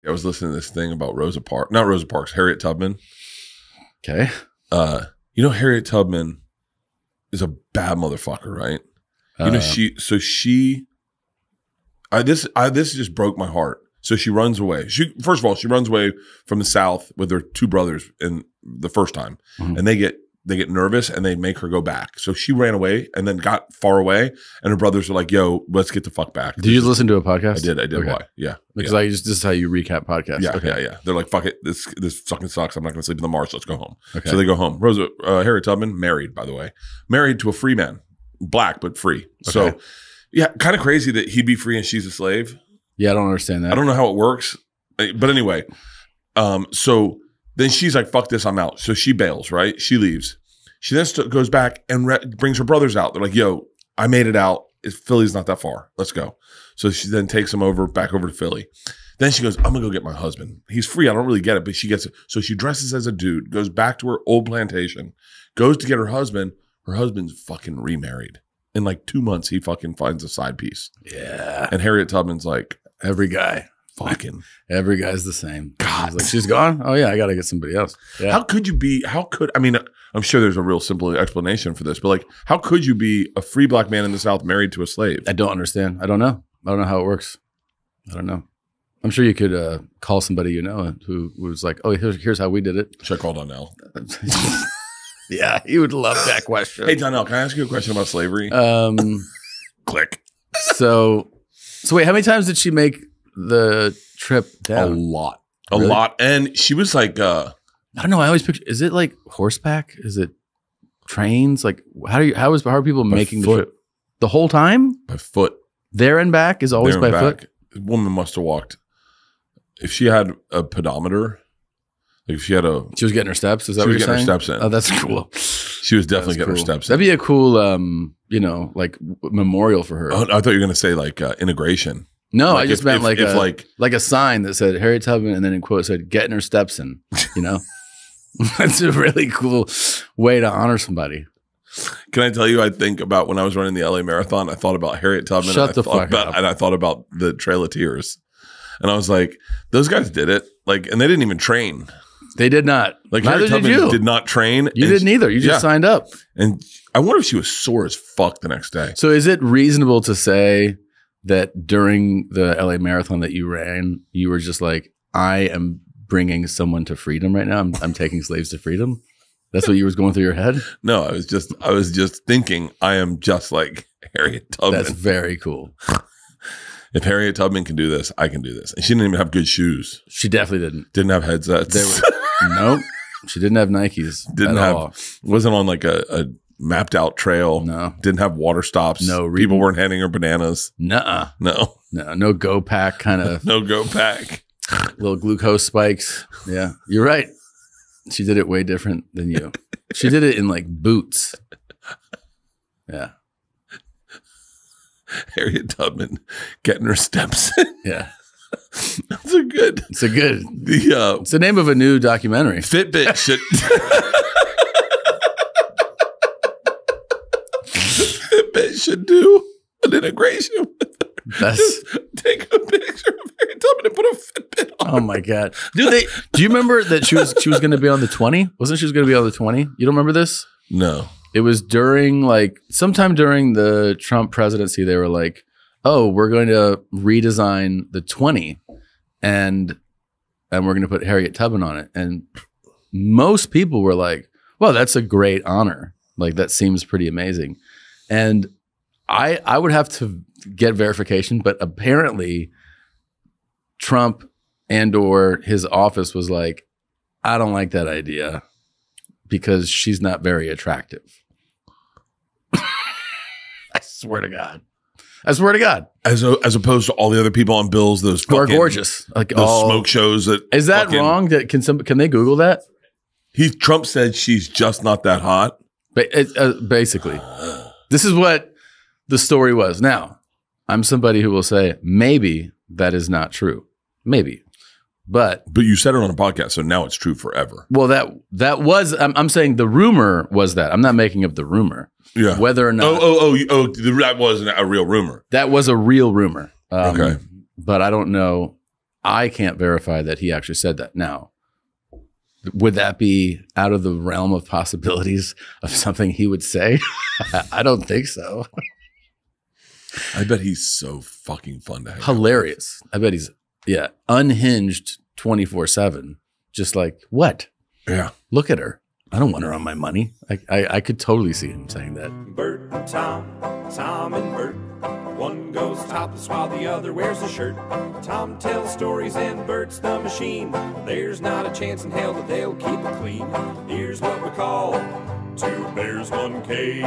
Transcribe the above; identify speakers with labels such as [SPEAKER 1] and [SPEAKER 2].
[SPEAKER 1] I was listening to this thing about not Rosa Parks, Harriet Tubman.
[SPEAKER 2] Okay.
[SPEAKER 1] You know, Harriet Tubman is a bad motherfucker, right? You know, this just broke my heart. So she runs away. First of all, she runs away from the South with her two brothers in the first time, and they get nervous and they make her go back. So she ran away and then got far away, and her brothers are like, "Yo, let's get the fuck back."
[SPEAKER 2] Did you listen to a podcast?
[SPEAKER 1] I did.
[SPEAKER 2] Okay.
[SPEAKER 1] Why? Yeah,
[SPEAKER 2] because this is how you recap podcasts.
[SPEAKER 1] Yeah,
[SPEAKER 2] okay.
[SPEAKER 1] yeah. They're like, "Fuck it, this fucking sucks. I'm not going to sleep in the marsh. Let's go home."
[SPEAKER 2] Okay.
[SPEAKER 1] So they go home. Harriet Tubman, married, by the way, married to a free man, black but free. Okay. So yeah, kind of crazy that he'd be free and she's a slave.
[SPEAKER 2] Yeah, I don't understand that.
[SPEAKER 1] I don't know how it works. But anyway, so then she's like, fuck this, I'm out. So she bails, right? She leaves. She then goes back and brings her brothers out. They're like, yo, I made it out. Philly's not that far. Let's go. So she then takes them back over to Philly. Then she goes, I'm going to go get my husband. He's free. I don't really get it, but she gets it. So she dresses as a dude, goes back to her old plantation, goes to get her husband. Her husband's fucking remarried. In like 2 months, he fucking finds a side piece.
[SPEAKER 2] Yeah.
[SPEAKER 1] And Harriet Tubman's like,
[SPEAKER 2] every guy.
[SPEAKER 1] Fucking
[SPEAKER 2] every guy's the same.
[SPEAKER 1] God,
[SPEAKER 2] like, she's gone. Oh yeah, I got to get somebody else. Yeah.
[SPEAKER 1] I mean, I'm sure there's a real simple explanation for this, but like, how could you be a free black man in the South married to a slave?
[SPEAKER 2] I don't understand. I don't know how it works. I don't know. I'm sure you could call somebody you know who was like, oh, here's how we did it.
[SPEAKER 1] Should I call Donnell?
[SPEAKER 2] Yeah, he would love that question.
[SPEAKER 1] Hey Donnell, can I ask you a question about slavery? Click.
[SPEAKER 2] So wait, how many times did she make the trip down?
[SPEAKER 1] A lot. And she was like,
[SPEAKER 2] I don't know. I always picture, is it like horseback? Is it trains? Like how are people making the trip? The whole time?
[SPEAKER 1] By foot.
[SPEAKER 2] There and back is always by foot?
[SPEAKER 1] The woman must have walked. If she had a pedometer, like if she had
[SPEAKER 2] she was getting her steps. Is that what you're saying?
[SPEAKER 1] She was getting her steps in.
[SPEAKER 2] Oh, that's cool.
[SPEAKER 1] She was definitely getting her steps in.
[SPEAKER 2] That'd be a cool, like memorial for her.
[SPEAKER 1] Oh, I thought you were going to say like integration.
[SPEAKER 2] No, like I just meant like a sign that said Harriet Tubman and then in quote said getting her steps in, you know? That's a really cool way to honor somebody.
[SPEAKER 1] Can I tell you, I think about when I was running the LA Marathon, I thought about Harriet Tubman and I thought about the Trail of Tears. And I was like, those guys did it. Like, and they didn't even train.
[SPEAKER 2] They did not.
[SPEAKER 1] Like Harriet Tubman did not train.
[SPEAKER 2] You didn't either. You just signed up.
[SPEAKER 1] And I wonder if she was sore as fuck the next day.
[SPEAKER 2] So is it reasonable to say that during the LA Marathon that you ran, you were just like, I am bringing someone to freedom right now. I'm taking slaves to freedom. That's what you was going through your head?
[SPEAKER 1] No, I was just thinking I am just like Harriet Tubman.
[SPEAKER 2] That's very cool.
[SPEAKER 1] If Harriet Tubman can do this, I can do this. And she didn't even have good shoes.
[SPEAKER 2] She definitely didn't.
[SPEAKER 1] Didn't have headsets.
[SPEAKER 2] Nope. She didn't have Nikes.
[SPEAKER 1] Wasn't on like a mapped out trail.
[SPEAKER 2] No.
[SPEAKER 1] Didn't have water stops.
[SPEAKER 2] No.
[SPEAKER 1] People weren't handing her bananas.
[SPEAKER 2] Nuh-uh.
[SPEAKER 1] No
[SPEAKER 2] go pack kind of.
[SPEAKER 1] No go pack.
[SPEAKER 2] Little glucose spikes. Yeah. You're right. She did it way different than you. She did it in like boots. Yeah.
[SPEAKER 1] Harriet Tubman getting her steps.
[SPEAKER 2] Yeah.
[SPEAKER 1] It's a good.
[SPEAKER 2] It's the name of a new documentary.
[SPEAKER 1] Fitbit should. Fitbit should do an integration with her. Just take a picture of Harriet Tubman and put a Fitbit on.
[SPEAKER 2] Oh my God. Do you remember that she was going to be on the 20? Wasn't she going to be on the 20? You don't remember this?
[SPEAKER 1] No.
[SPEAKER 2] It was sometime during the Trump presidency, they were like, oh, we're going to redesign the 20 and we're going to put Harriet Tubman on it. And most people were like, well, that's a great honor. Like, that seems pretty amazing. And I would have to get verification, but apparently Trump and or his office was like, I don't like that idea because she's not very attractive. I swear to God. As
[SPEAKER 1] opposed to all the other people on bills, those
[SPEAKER 2] who are gorgeous, like
[SPEAKER 1] those smoke shows.
[SPEAKER 2] Is that wrong? That can they Google that?
[SPEAKER 1] Trump said she's just not that hot.
[SPEAKER 2] Basically, this is what the story was. Now, I'm somebody who will say maybe that is not true, maybe, but
[SPEAKER 1] you said it on a podcast, so now it's true forever.
[SPEAKER 2] Well, that was. I'm saying the rumor was that. I'm not making up the rumor.
[SPEAKER 1] Yeah.
[SPEAKER 2] Whether or not.
[SPEAKER 1] That wasn't a real rumor.
[SPEAKER 2] That was a real rumor.
[SPEAKER 1] Okay.
[SPEAKER 2] But I don't know I can't verify that he actually said that. Now, would that be out of the realm of possibilities of something he would say? I don't think so.
[SPEAKER 1] I bet he's so fucking fun to hang out
[SPEAKER 2] Hilarious. I bet he's, unhinged 24/7. Just like, what?
[SPEAKER 1] with. Yeah.
[SPEAKER 2] Look at her. I don't want her on my money. I could totally see him saying that.
[SPEAKER 3] Bert and Tom, Tom and Bert. One goes topless while the other wears a shirt. Tom tells stories and Bert's the machine. There's not a chance in hell that they'll keep it clean. Here's what we call 2 bears, 1 cave.